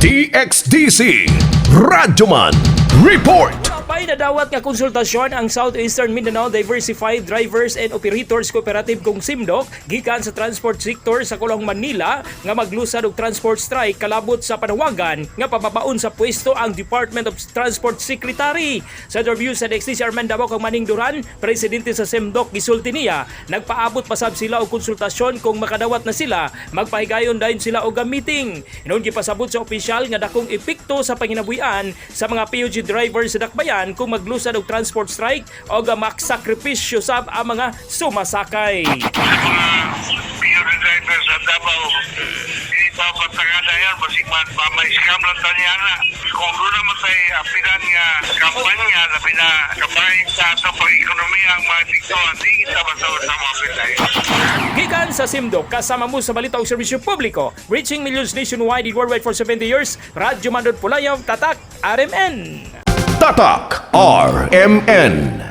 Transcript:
DXDC Radyoman Report. May nadawat nga konsultasyon ang Southeastern Mindanao Diversified Drivers and Operators Cooperative kung SIMDOC gikan sa transport sector sa Kulong Manila nga maglusad og transport strike kalabot sa panawagan nga pababaon sa pwesto ang Department of Transport Secretary. Sa interview sa DXDC Armando Davao kang Manning Duran, presidente sa SIMDOC gisulti niya, nagpaabot pasab sila og konsultasyon kung makadawat na sila, magpahigayon dayon sila og meeting. Inon gipasabot sa opisyal nga dakong epekto sa panginabuhian sa mga PUG drivers sa dakbayan kung maglusad og transport strike o maksakripisyo sab ang mga sumasakay. Mga drivers sa Davao, hindi pa patagada yan, basikman pa may scam lang tanya na. Kung doon naman tayo apilan nga kampanya, labi na kapahin sa ato pag-ekonomiya ang mga dito, hindi kita masama-sama apilay. Gikan sa SIMDOC, kasama mo sa balita o serbisyo publiko, reaching millions nationwide and worldwide for 70 years, Radyo Mandod Pulayaw, Tatak, RMN. Tatak RMN.